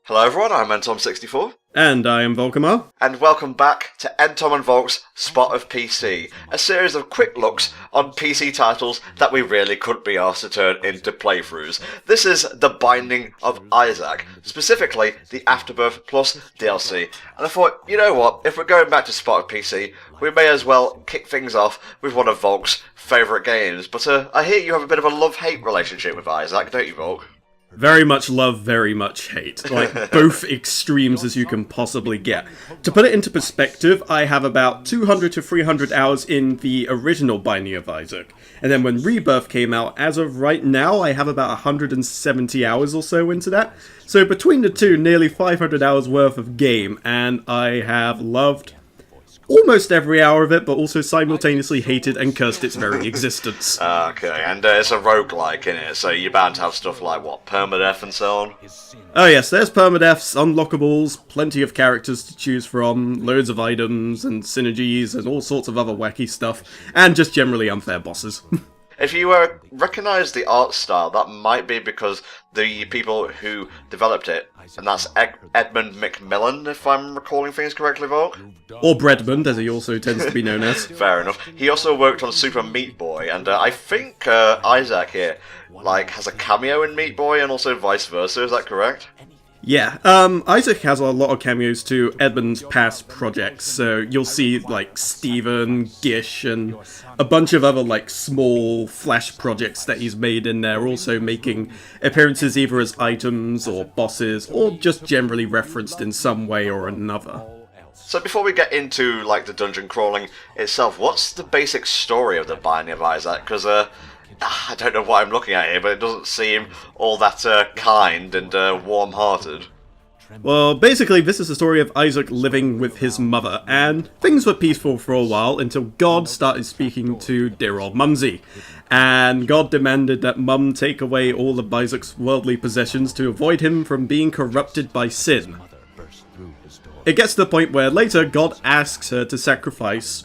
Hello everyone, I'm NTom64. And I am Volkamar. And welcome back to NTom and Volk's Spot of PC, a series of quick looks on PC titles that we really couldn't be asked to turn into playthroughs. This is The Binding of Isaac, specifically the Afterbirth Plus DLC. And I thought, you know what, if we're going back to Spot of PC, we may as well kick things off with one of Volk's favourite games. But I hear you have a bit of a love-hate relationship with Isaac, don't you, Volk? Very much love, very much hate. Like, both extremes as you can possibly get. To put it into perspective, I have about 200 to 300 hours in the original Binding of Isaac. And then when Rebirth came out, as of right now, I have about 170 hours or so into that. So between the two, nearly 500 hours worth of game, and I have loved almost every hour of it, but also simultaneously hated and cursed its very existence. Okay, and it's a roguelike, in it, so you're bound to have stuff like, what, permadeath and so on? Oh yes, there's permadeaths, unlockables, plenty of characters to choose from, loads of items and synergies and all sorts of other wacky stuff, and just generally unfair bosses. If you recognise the art style, that might be because the people who developed it, and that's Edmund McMillan, if I'm recalling things correctly, Volk? Or Breadmond, as he also tends to be known as. Fair enough. He also worked on Super Meat Boy, and I think Isaac here has a cameo in Meat Boy, and also vice versa, is that correct? Yeah, Isaac has a lot of cameos to Edmund's past projects, so you'll see, Steven, Gish, and a bunch of other, small Flash projects that he's made in there, also making appearances either as items or bosses, or just generally referenced in some way or another. So before we get into, the dungeon crawling itself, what's the basic story of the Binding of Isaac? Because, I don't know what I'm looking at here, but it doesn't seem all that kind and warm-hearted. Well, basically, this is the story of Isaac living with his mother, and things were peaceful for a while until God started speaking to dear old Mumsy. And God demanded that Mum take away all of Isaac's worldly possessions to avoid him from being corrupted by sin. It gets to the point where later God asks her to sacrifice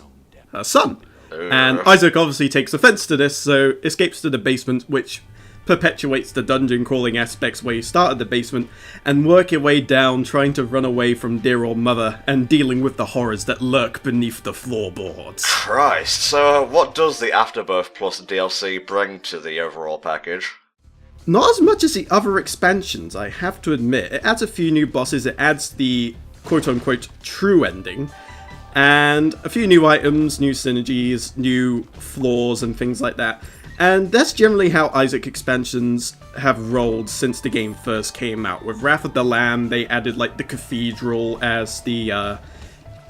her son. And Isaac obviously takes offense to this, so escapes to the basement, which perpetuates the dungeon crawling aspects where you start at the basement and work your way down, trying to run away from dear old mother and dealing with the horrors that lurk beneath the floorboards. Christ, so what does the Afterbirth Plus DLC bring to the overall package? Not as much as the other expansions, I have to admit. It adds a few new bosses, it adds the quote-unquote true ending, and a few new items, new synergies, new floors and things like that. And that's generally how Isaac expansions have rolled since the game first came out. With Wrath of the Lamb, they added the cathedral as the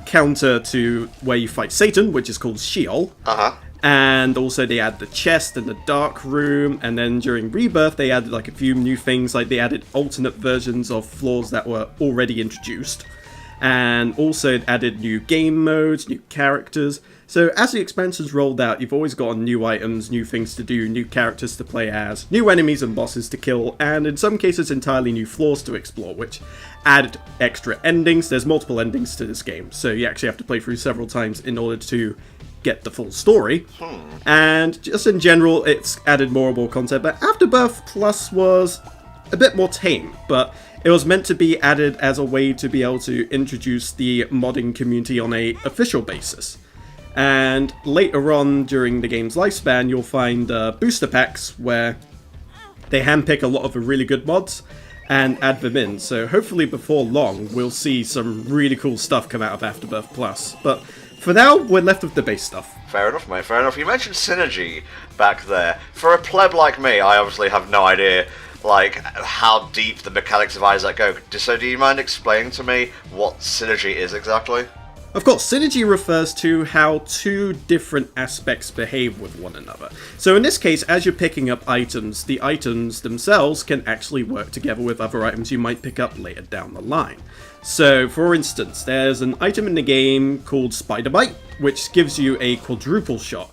counter to where you fight Satan, which is called Sheol. And also they add the chest and the dark room, and then during Rebirth they added a few new things, they added alternate versions of floors that were already introduced. And also added new game modes, new characters. So as the expansions rolled out, you've always got new items, new things to do, new characters to play as, new enemies and bosses to kill, and in some cases entirely new floors to explore, which added extra endings. There's multiple endings to this game, so you actually have to play through several times in order to get the full story. And just in general, it's added more and more content, but Afterbirth Plus was a bit more tame, but it was meant to be added as a way to be able to introduce the modding community on an official basis. And later on during the game's lifespan, you'll find booster packs where they handpick a lot of the really good mods and add them in. So hopefully before long, we'll see some really cool stuff come out of Afterbirth Plus. But for now, we're left with the base stuff. Fair enough, mate, fair enough. You mentioned synergy back there. For a pleb like me, I obviously have no idea how deep the mechanics of Isaac go. So do you mind explaining to me what synergy is exactly? Of course, synergy refers to how two different aspects behave with one another. So in this case, as you're picking up items, the items themselves can actually work together with other items you might pick up later down the line. So, for instance, there's an item in the game called Spider Bite, which gives you a quadruple shot.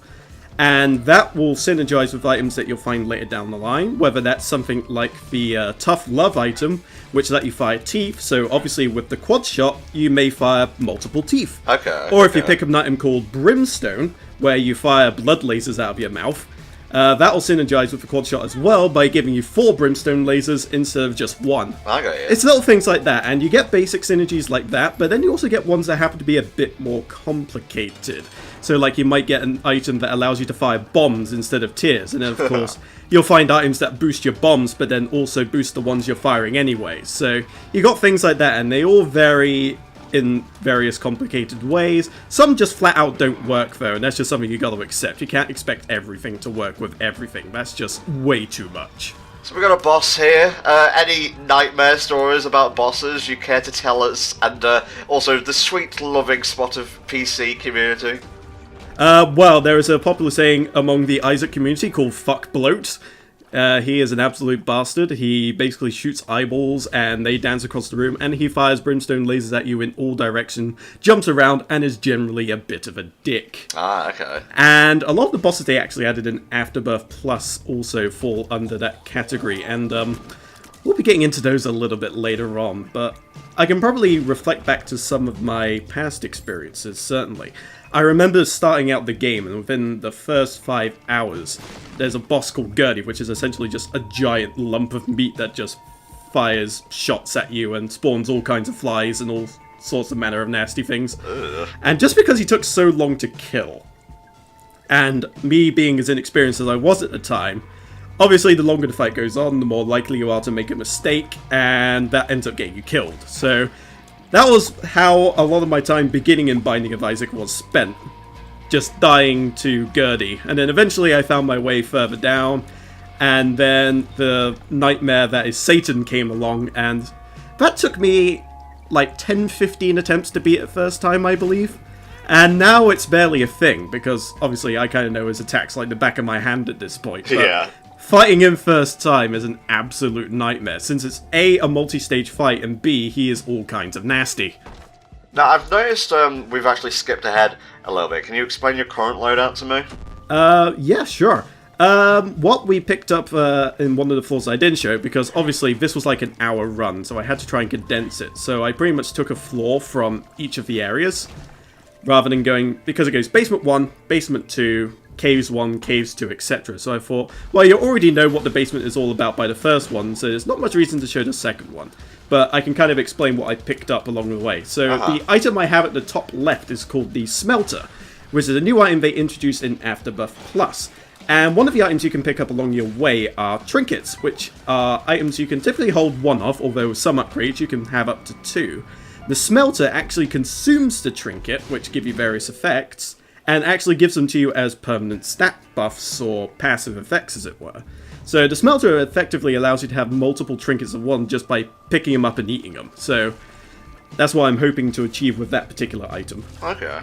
And that will synergize with items that you'll find later down the line, whether that's something like the Tough Love item, which let you fire teeth, so obviously with the quad shot, you may fire multiple teeth. Okay. Or if you pick up an item called Brimstone, where you fire blood lasers out of your mouth, That'll synergize with the quad shot as well by giving you 4 brimstone lasers instead of just 1. Okay, yeah. It's little things like that, and you get basic synergies like that, but then you also get ones that happen to be a bit more complicated. So like you might get an item that allows you to fire bombs instead of tears, and then of course you'll find items that boost your bombs but then also boost the ones you're firing anyway. So you got things like that, and they all vary in various complicated ways. Some just flat out don't work though, and that's just something you gotta accept. You can't expect everything to work with everything. That's just way too much. So we got a boss here. Any nightmare stories about bosses you care to tell us? And also the sweet loving spot of PC community? Well, there is a popular saying among the Isaac community called fuck bloat. He is an absolute bastard. He basically shoots eyeballs and they dance across the room, and he fires brimstone lasers at you in all directions, jumps around, and is generally a bit of a dick. Ah, okay. And a lot of the bosses they actually added in Afterbirth Plus also fall under that category, and we'll be getting into those a little bit later on, but I can probably reflect back to some of my past experiences, certainly. I remember starting out the game, and within the first 5 hours, there's a boss called Gertie, which is essentially just a giant lump of meat that just fires shots at you and spawns all kinds of flies and all sorts of manner of nasty things. Ugh. And just because he took so long to kill, and me being as inexperienced as I was at the time, obviously the longer the fight goes on, the more likely you are to make a mistake, and that ends up getting you killed. So that was how a lot of my time beginning in Binding of Isaac was spent. Just dying to Gertie. And then eventually I found my way further down, and then the nightmare that is Satan came along, and that took me like 10-15 attempts to beat it first time, I believe. And now it's barely a thing, because obviously I kind of know his attacks like the back of my hand at this point. But Yeah. fighting him first time is an absolute nightmare, since it's A, a multi-stage fight, and B, he is all kinds of nasty. Now, I've noticed we've actually skipped ahead a little bit. Can you explain your current loadout to me? Yeah, sure. What we picked up in one of the floors I didn't show, because obviously this was like an hour run, so I had to try and condense it. So I pretty much took a floor from each of the areas, rather than going, because it goes basement 1, basement 2, caves 1, caves 2, etc. So I thought, well, you already know what the basement is all about by the first one, so there's not much reason to show the second one. But I can kind of explain what I picked up along the way. So the item I have at the top left is called the Smelter, which is a new item they introduced in Afterbirth Plus. And one of the items you can pick up along your way are trinkets, which are items you can typically hold 1 of, although with some upgrades you can have up to 2. The Smelter actually consumes the trinket, which give you various effects, and actually gives them to you as permanent stat buffs, or passive effects as it were. So the Smelter effectively allows you to have multiple trinkets of one just by picking them up and eating them. So that's what I'm hoping to achieve with that particular item. Okay.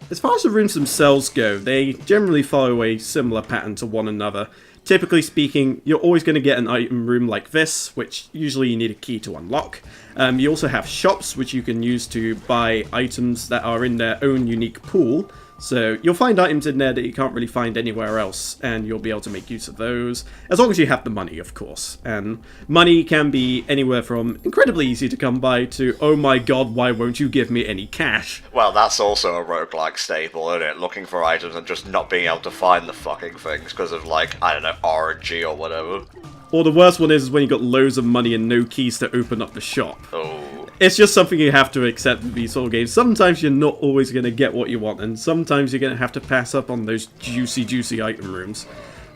As far as the rooms themselves go, they generally follow a similar pattern to one another. Typically speaking, you're always going to get an item room like this, which usually you need a key to unlock. You also have shops, which you can use to buy items that are in their own unique pool. So you'll find items in there that you can't really find anywhere else, and you'll be able to make use of those, as long as you have the money, of course. And money can be anywhere from incredibly easy to come by to, oh my god, why won't you give me any cash? Well, that's also a roguelike staple, isn't it? Looking for items and just not being able to find the fucking things because of, like, I don't know, RNG or whatever. Or the worst one is when you've got loads of money and no keys to open up the shop. Oh. It's just something you have to accept with these sort of games. Sometimes you're not always going to get what you want, and sometimes you're going to have to pass up on those juicy item rooms.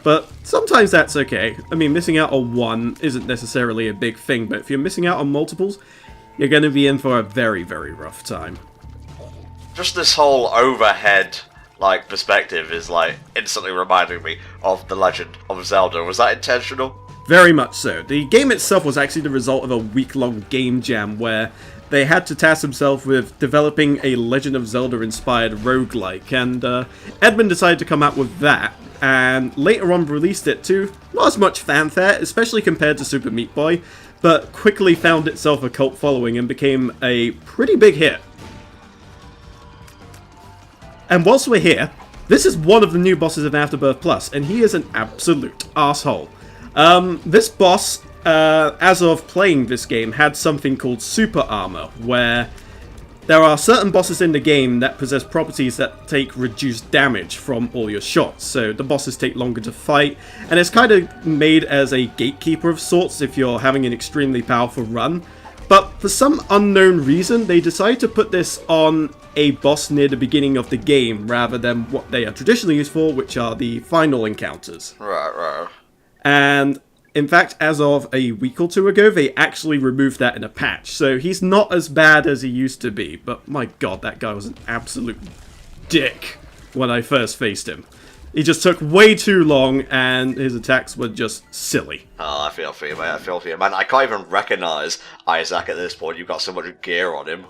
But sometimes that's okay. I mean, missing out on one isn't necessarily a big thing, but if you're missing out on multiples, you're going to be in for a very, very rough time. Just this whole overhead, like, perspective is, like, instantly reminding me of The Legend of Zelda. Was that intentional? Very much so. The game itself was actually the result of a week-long game jam where they had to task themselves with developing a Legend of Zelda-inspired roguelike, and Edmund decided to come out with that, and later on released it to not as much fanfare, especially compared to Super Meat Boy, but quickly found itself a cult following and became a pretty big hit. And whilst we're here, this is one of the new bosses of Afterbirth Plus, and he is an absolute asshole. This boss, as of playing this game, had something called super armor, where there are certain bosses in the game that possess properties that take reduced damage from all your shots, so the bosses take longer to fight, and it's kind of made as a gatekeeper of sorts if you're having an extremely powerful run. But for some unknown reason, they decided to put this on a boss near the beginning of the game rather than what they are traditionally used for, which are the final encounters. Right. And in fact, as of a week or two ago, they actually removed that in a patch. So he's not as bad as he used to be, but my god, that guy was an absolute dick when I first faced him. He just took way too long, and his attacks were just silly. Oh, I feel for you, mate. I feel for you. Man, I can't even recognise Isaac at this point. You've got so much gear on him.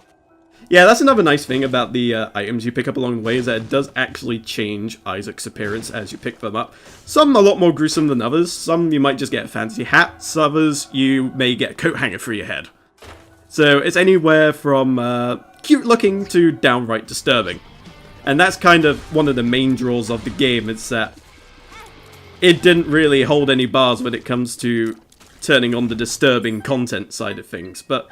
Yeah, that's another nice thing about the items you pick up along the way, is that it does actually change Isaac's appearance as you pick them up. Some a lot more gruesome than others. Some you might just get fancy hats. Others you may get a coat hanger for your head. So it's anywhere from cute looking to downright disturbing. And that's kind of one of the main draws of the game. It's that it didn't really hold any bars when it comes to turning on the disturbing content side of things. But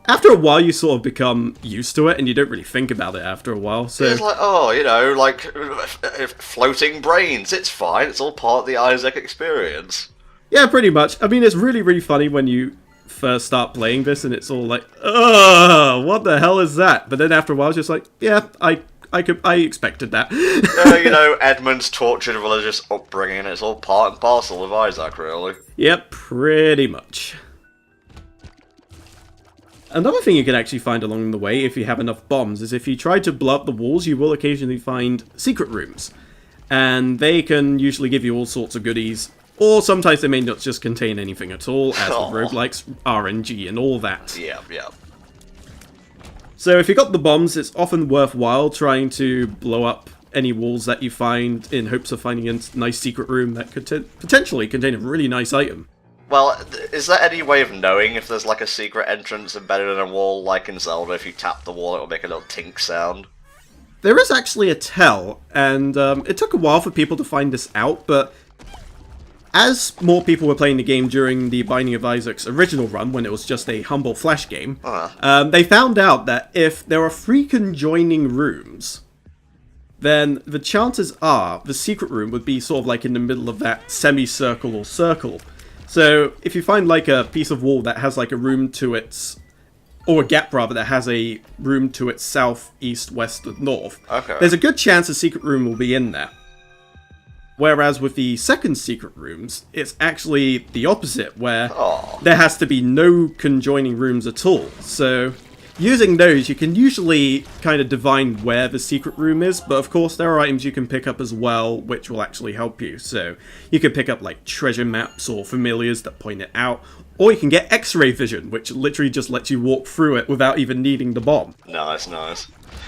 after a while, you sort of become used to it, and you don't really think about it after a while. So it's like, oh, you know, like floating brains. It's fine. It's all part of the Isaac experience. Yeah, pretty much. I mean, it's really, really funny when you first start playing this, and it's all like, ugh, what the hell is that? But then after a while, it's just like, yeah, I expected that. You know, Edmund's tortured religious upbringing. It's all part and parcel of Isaac, really. Yep, pretty much. Another thing you can actually find along the way, if you have enough bombs, is if you try to blow up the walls, you will occasionally find secret rooms. And they can usually give you all sorts of goodies, or sometimes they may not just contain anything at all, as with roguelikes, RNG, and all that. Yeah. So if you got the bombs, it's often worthwhile trying to blow up any walls that you find in hopes of finding a nice secret room that could potentially contain a really nice item. Well, is there any way of knowing if there's like a secret entrance embedded in a wall, like in Zelda? If you tap the wall, it'll make a little tink sound. There is actually a tell, and it took a while for people to find this out, but as more people were playing the game during the Binding of Isaac's original run, when it was just a humble Flash game, they found out that if there are 3 conjoining rooms, then the chances are the secret room would be sort of like in the middle of that semicircle or circle. So if you find like a piece of wall that has like a room to its, or a gap rather, that has a room to its south, east, west, and north, there's a good chance a secret room will be in there. Whereas with the second secret rooms, it's actually the opposite, where there has to be no conjoining rooms at all. So using those, you can usually kind of divine where the secret room is, but of course there are items you can pick up as well, which will actually help you. So you can pick up like treasure maps or familiars that point it out, or you can get X-ray vision, which literally just lets you walk through it without even needing the bomb. Nice.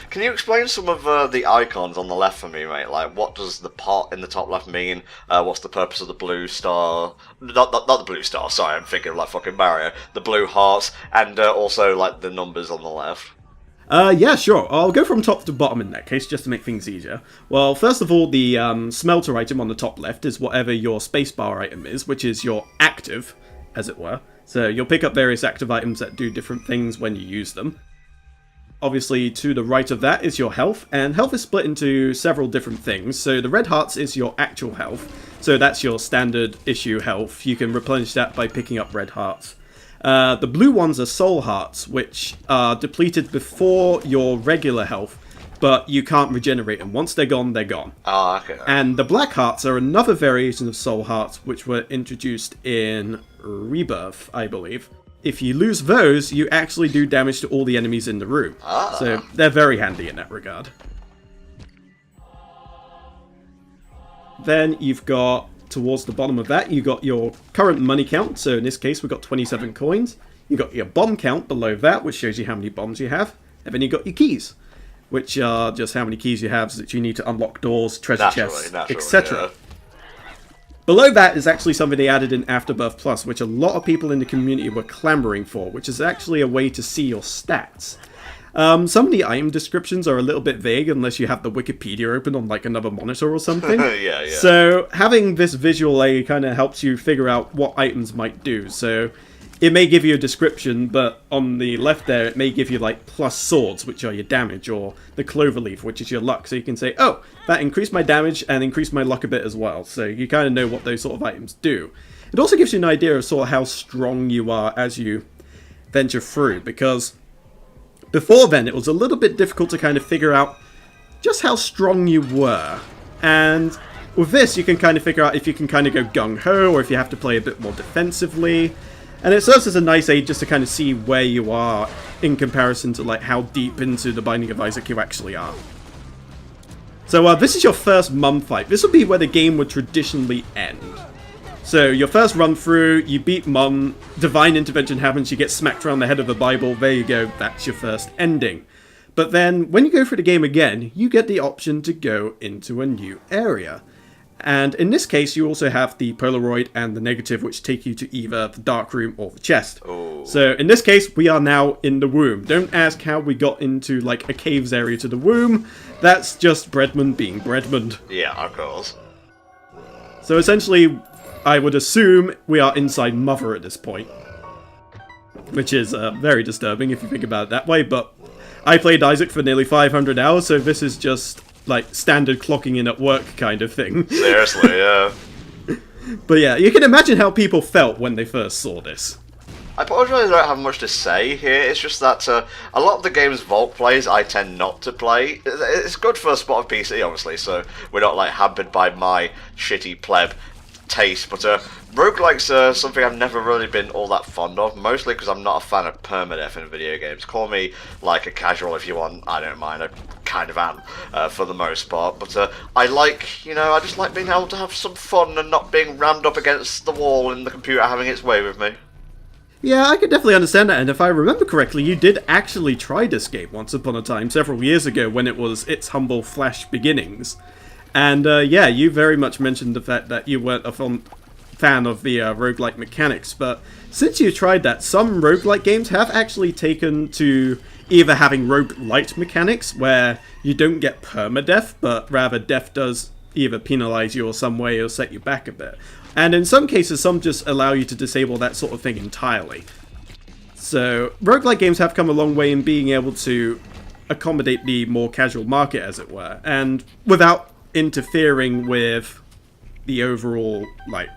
Can you explain some of the icons on the left for me, mate? Like, what does the pot in the top left mean? What's the purpose of the blue star? Not the blue star, sorry, I'm thinking of like fucking Mario. The blue hearts, and also like the numbers on the left. Yeah, sure. I'll go from top to bottom in that case, just to make things easier. Well, first of all, the smelter item on the top left is whatever your spacebar item is, which is your active, as it were. So you'll pick up various active items that do different things when you use them. Obviously, to the right of that is your health, and health is split into several different things. So the red hearts is your actual health, so that's your standard issue health. You can replenish that by picking up red hearts. The blue ones are soul hearts, which are depleted before your regular health, but you can't regenerate them. Once they're gone, they're gone. Okay. And the black hearts are another variation of soul hearts, which were introduced in Rebirth, I believe. If you lose those, you actually do damage to all the enemies in the room. So they're very handy in that regard. Then you've got, towards the bottom of that, you've got your current money count. So in this case, we've got 27 coins. You've got your bomb count below that, which shows you how many bombs you have. And then you've got your keys, which are just how many keys you have that you need to unlock doors, treasure chests, etc. Yeah. Below that is actually something they added in Afterbirth Plus, which a lot of people in the community were clamoring for, which is actually a way to see your stats. Some of the item descriptions are a little bit vague unless you have the Wikipedia open on like another monitor or something. Yeah. So having this visual aid kind of helps you figure out what items might do. So it may give you a description, but on the left there, it may give you like plus swords, which are your damage, or the cloverleaf, which is your luck. So you can say, oh, that increased my damage and increased my luck a bit as well. So you kind of know what those sort of items do. It also gives you an idea of sort of how strong you are as you venture through, because before then, it was a little bit difficult to kind of figure out just how strong you were. And with this, you can kind of figure out if you can kind of go gung-ho, or if you have to play a bit more defensively. And it serves as a nice aid just to kind of see where you are in comparison to like how deep into the Binding of Isaac you actually are. So this is your first mum fight. This would be where the game would traditionally end. So your first run through, you beat Mum, divine intervention happens, you get smacked around the head of the Bible, there you go, that's your first ending. But then, when you go through the game again, you get the option to go into a new area. And in this case, you also have the Polaroid and the negative, which take you to either the dark room or the chest. Oh. So in this case, we are now in the womb. Don't ask how we got into like a caves area to the womb. That's just Breadman being Breadman. Yeah, of course. So essentially, I would assume we are inside Mother at this point. Which is very disturbing if you think about it that way, but I played Isaac for nearly 500 hours, so this is just like standard clocking in at work kind of thing. Seriously, yeah. But yeah, you can imagine how people felt when they first saw this. I apologise I don't have much to say here, it's just that a lot of the games Volk plays I tend not to play. It's good for a spot of PC, obviously, so we're not like hampered by my shitty pleb taste, but roguelikes are something I've never really been all that fond of, mostly because I'm not a fan of permadeath in video games. Call me like a casual if you want, I don't mind, I kind of am for the most part, but I like, you know, I just like being able to have some fun and not being rammed up against the wall and the computer having its way with me. Yeah, I could definitely understand that, and if I remember correctly, you did actually try this game once upon a time, several years ago, when it was its humble Flash beginnings. And yeah, you very much mentioned the fact that you weren't a fan of the roguelike mechanics, but since you tried that, some roguelike games have actually taken to either having roguelite mechanics, where you don't get permadeath, but rather death does either penalize you or some way or set you back a bit. And in some cases, some just allow you to disable that sort of thing entirely. So, roguelike games have come a long way in being able to accommodate the more casual market, as it were, and without interfering with the overall, like,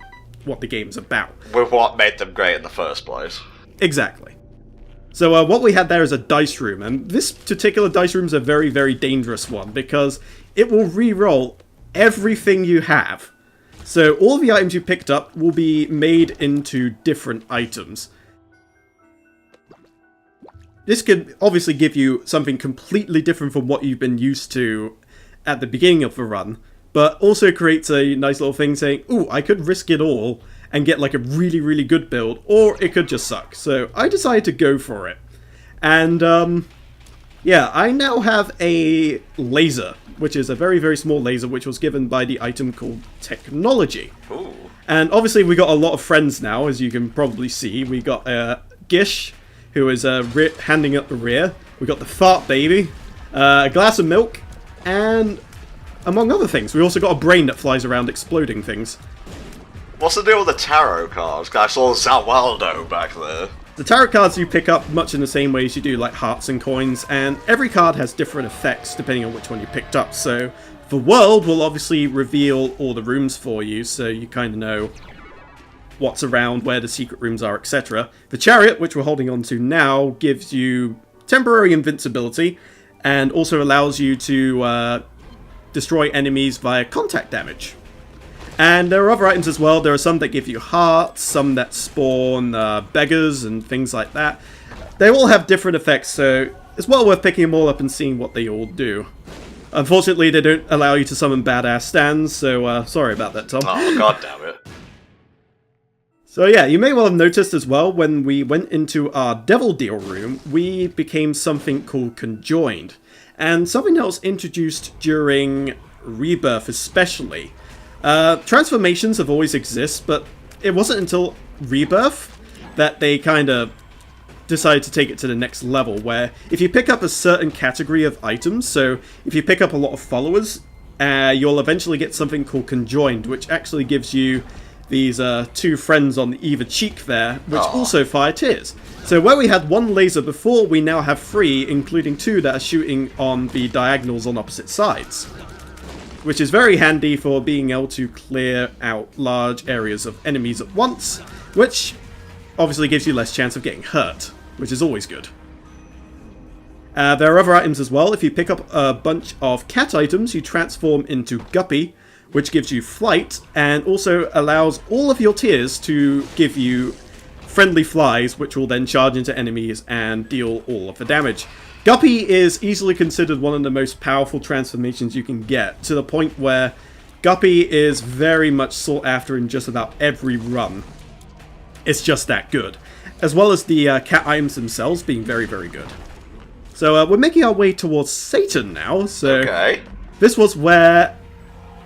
what the game's about. With what made them great in the first place. Exactly. So what we had there is a dice room, and this particular dice room is a very, very dangerous one, because it will re-roll everything you have. So all the items you picked up will be made into different items. This could obviously give you something completely different from what you've been used to at the beginning of the run, but also creates a nice little thing saying, ooh, I could risk it all and get like a really, really good build, or it could just suck. So I decided to go for it. And yeah, I now have a laser, which is a very, very small laser, which was given by the item called Technology. Ooh. And obviously we got a lot of friends now, as you can probably see. We got Gish, who is handing up the rear. We got the Fart Baby, a glass of milk, and among other things, we also got a brain that flies around exploding things. What's the deal with the tarot cards? 'Cause I saw Zawaldo back there. The tarot cards you pick up much in the same way as you do like hearts and coins, and every card has different effects depending on which one you picked up. So the world will obviously reveal all the rooms for you, so you kind of know what's around, where the secret rooms are, etc. The chariot, which we're holding on to now, gives you temporary invincibility, and also allows you to destroy enemies via contact damage. And there are other items as well. There are some that give you hearts, some that spawn beggars and things like that. They all have different effects, so it's well worth picking them all up and seeing what they all do. Unfortunately, they don't allow you to summon badass stands, so sorry about that, Tom. Oh, god damn it. So yeah, you may well have noticed as well, when we went into our Devil Deal room, we became something called Conjoined. And something that was introduced during Rebirth especially. Transformations have always existed, but it wasn't until Rebirth that they kind of decided to take it to the next level, where if you pick up a certain category of items, so if you pick up a lot of followers, you'll eventually get something called Conjoined, which actually gives you these two friends on either cheek there, which also fire tears. So where we had one laser before, we now have 3, including 2 that are shooting on the diagonals on opposite sides, which is very handy for being able to clear out large areas of enemies at once, which obviously gives you less chance of getting hurt, which is always good. There are other items as well. If you pick up a bunch of cat items, you transform into Guppy, which gives you flight, and also allows all of your tears to give you friendly flies, which will then charge into enemies and deal all of the damage. Guppy is easily considered one of the most powerful transformations you can get, to the point where Guppy is very much sought after in just about every run. It's just that good. As well as the cat items themselves being very, very good. So we're making our way towards Satan now, so Okay. This was where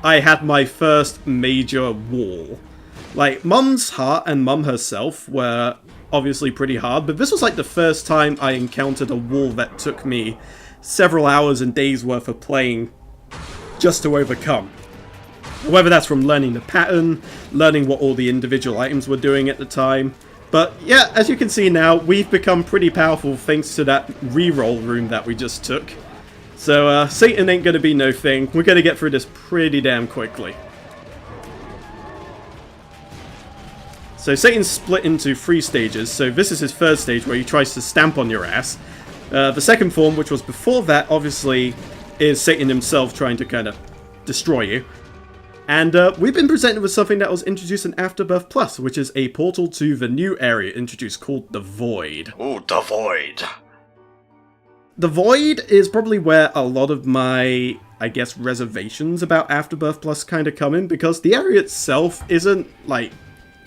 I had my first major wall. Like, Mum's Heart and Mum herself were obviously pretty hard, but this was like the first time I encountered a wall that took me several hours and days worth of playing just to overcome. Whether that's from learning the pattern, learning what all the individual items were doing at the time. But yeah, as you can see now, we've become pretty powerful thanks to that reroll room that we just took. So Satan ain't gonna be no thing. We're gonna get through this pretty damn quickly. So Satan's split into 3 stages, so this is his first stage where he tries to stamp on your ass. The second form, which was before that, obviously, is Satan himself trying to kind of destroy you. And we've been presented with something that was introduced in Afterbirth Plus, which is a portal to the new area introduced called the Void. Ooh, the Void. The Void is probably where a lot of my, I guess, reservations about Afterbirth Plus kind of come in, because the area itself isn't, like,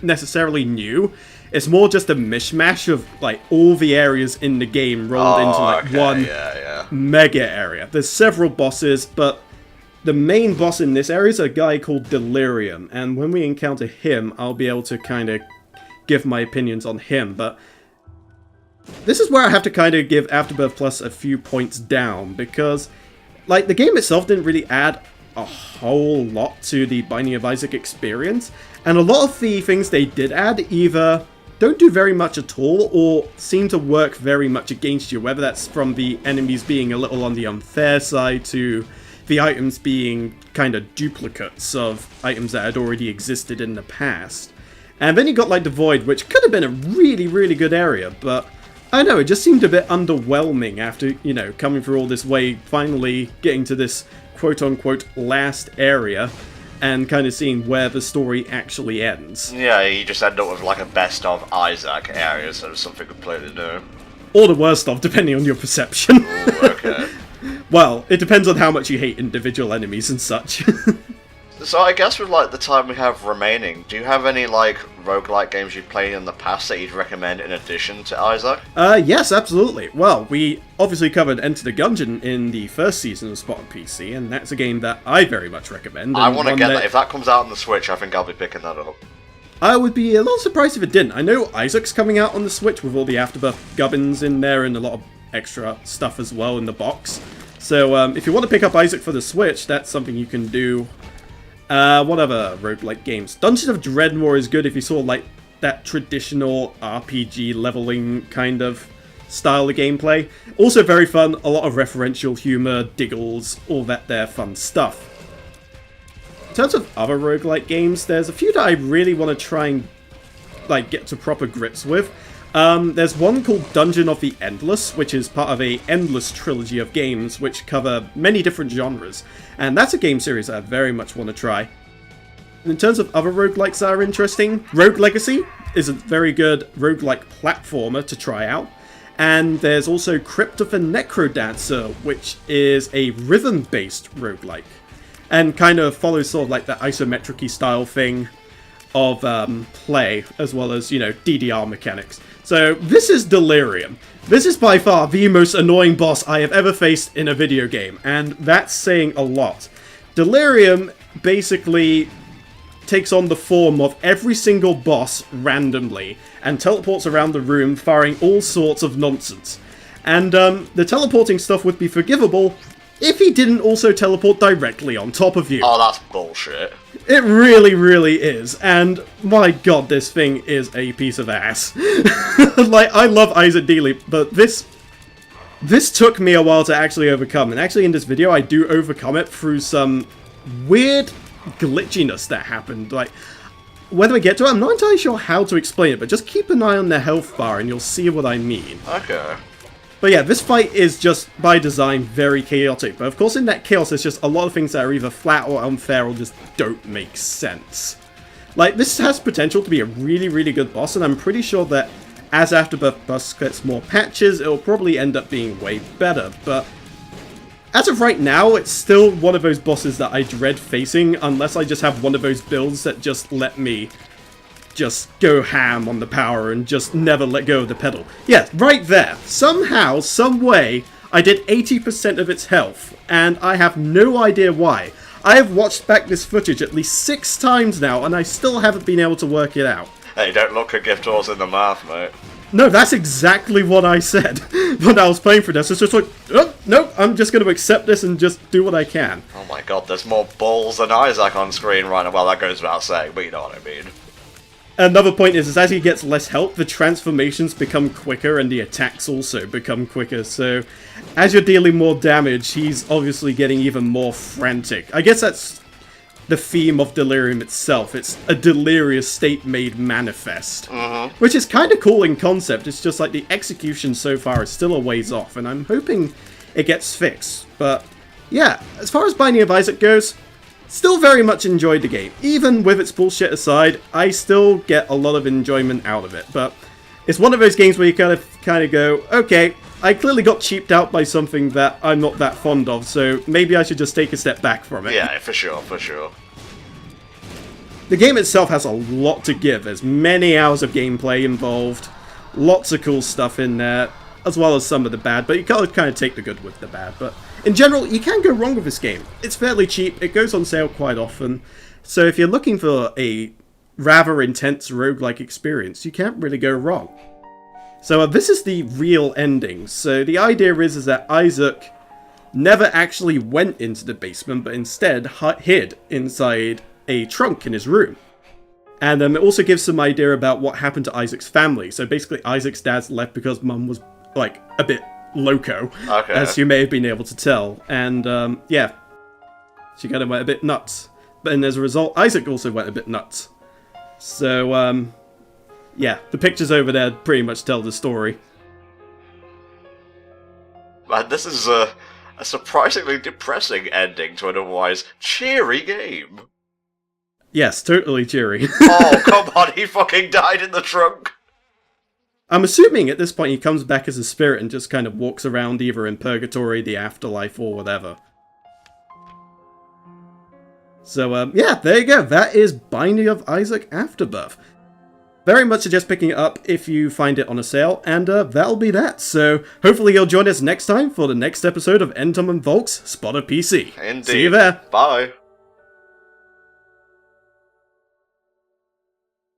necessarily new. It's more just a mishmash of like all the areas in the game rolled into like one mega area. There's several bosses, but the main boss in this area is a guy called Delirium, and when we encounter him, I'll be able to kind of give my opinions on him. But this is where I have to kind of give Afterbirth Plus a few points down, because like the game itself didn't really add a whole lot to the Binding of Isaac experience, and a lot of the things they did add either don't do very much at all or seem to work very much against you, whether that's from the enemies being a little on the unfair side to the items being kind of duplicates of items that had already existed in the past. And then you got like the Void, which could have been a really, really good area, but I don't know, it just seemed a bit underwhelming after, you know, coming through all this way, finally getting to this quote-unquote last area and kind of seeing where the story actually ends. Yeah, you just end up with like a best of Isaac area, so something completely new. Or the worst of, depending on your perception. Ooh, okay. Well, it depends on how much you hate individual enemies and such. So I guess with like the time we have remaining, do you have any like roguelike games you've played in the past that you'd recommend in addition to Isaac? Yes, absolutely. Well, we obviously covered Enter the Gungeon in the first season of Spot on PC, and that's a game that I very much recommend. I want to get that. If that comes out on the Switch, I think I'll be picking that up. I would be a little surprised if it didn't. I know Isaac's coming out on the Switch with all the Afterbirth gubbins in there and a lot of extra stuff as well in the box. So if you want to pick up Isaac for the Switch, that's something you can do. What other roguelike games? Dungeon of Dreadmore is good if you saw like that traditional RPG leveling kind of style of gameplay. Also very fun, a lot of referential humor, diggles, all that there fun stuff. In terms of other roguelike games, there's a few that I really want to try and like get to proper grips with. There's one called Dungeon of the Endless, which is part of a endless trilogy of games which cover many different genres, and that's a game series I very much want to try. In terms of other roguelikes that are interesting, Rogue Legacy is a very good roguelike platformer to try out, and there's also Crypt of the Necrodancer, which is a rhythm-based roguelike, and kind of follows sort of like that isometric-y style thing of play, as well as, you know, DDR mechanics. So this is Delirium. This is by far the most annoying boss I have ever faced in a video game, and that's saying a lot. Delirium basically takes on the form of every single boss randomly, and teleports around the room firing all sorts of nonsense. And the teleporting stuff would be forgivable if he didn't also teleport directly on top of you. Oh, that's bullshit. It really, really is, and my god, this thing is a piece of ass. Like, I love Isaac dearly, but this took me a while to actually overcome, and actually in this video I do overcome it through some weird glitchiness that happened. Like, whether we get to it, I'm not entirely sure how to explain it, but just keep an eye on the health bar and you'll see what I mean. Okay. But yeah, this fight is just, by design, very chaotic. But of course in that chaos there's just a lot of things that are either flat or unfair or just don't make sense. Like, this has potential to be a really, really good boss, and I'm pretty sure that as Afterbirth Plus gets more patches, it'll probably end up being way better. But as of right now, it's still one of those bosses that I dread facing, unless I just have one of those builds that just let me just go ham on the power and just never let go of the pedal. Yeah, right there. Somehow, some way, I did 80% of its health, and I have no idea why. I have watched back this footage at least 6 times now, and I still haven't been able to work it out. Hey, don't look a gift horse in the mouth, mate. No, that's exactly what I said when I was playing for this. It's just like, oh, no, I'm just going to accept this and just do what I can. Oh my god, there's more balls than Isaac on screen right now. Well, that goes without saying, but you know what I mean. Another point is as he gets less health, the transformations become quicker and the attacks also become quicker. So as you're dealing more damage, he's obviously getting even more frantic. I guess that's the theme of Delirium itself. It's a delirious state made manifest. Which is kind of cool in concept. It's just like the execution so far is still a ways off, and I'm hoping it gets fixed. But yeah, as far as Binding of Isaac goes, still very much enjoyed the game. Even with its bullshit aside, I still get a lot of enjoyment out of it. But it's one of those games where you kind of go, okay, I clearly got cheaped out by something that I'm not that fond of, so maybe I should just take a step back from it. Yeah, for sure, for sure. The game itself has a lot to give. There's many hours of gameplay involved, lots of cool stuff in there, as well as some of the bad, but you gotta kind of take the good with the bad. But in general, you can't go wrong with this game. It's fairly cheap, it goes on sale quite often, so if you're looking for a rather intense roguelike experience, you can't really go wrong. So this is the real ending. So the idea is that Isaac never actually went into the basement, but instead hid inside a trunk in his room. And it also gives some idea about what happened to Isaac's family. So basically Isaac's dad's left because mum was like a bit loco, as you may have been able to tell. And yeah, she kind of went a bit nuts. And as a result, Isaac also went a bit nuts. So yeah, the pictures over there pretty much tell the story. Man, this is a surprisingly depressing ending to an otherwise cheery game. Yes, totally cheery. Oh, come on, he fucking died in the trunk. I'm assuming at this point he comes back as a spirit and just kind of walks around either in purgatory, the afterlife, or whatever. So, yeah, there you go. That is Binding of Isaac Afterbirth. Very much suggest picking it up if you find it on a sale, and that'll be that. So, hopefully you'll join us next time for the next episode of NTom and Volk's Spot of PC. Indeed. See you there. Bye.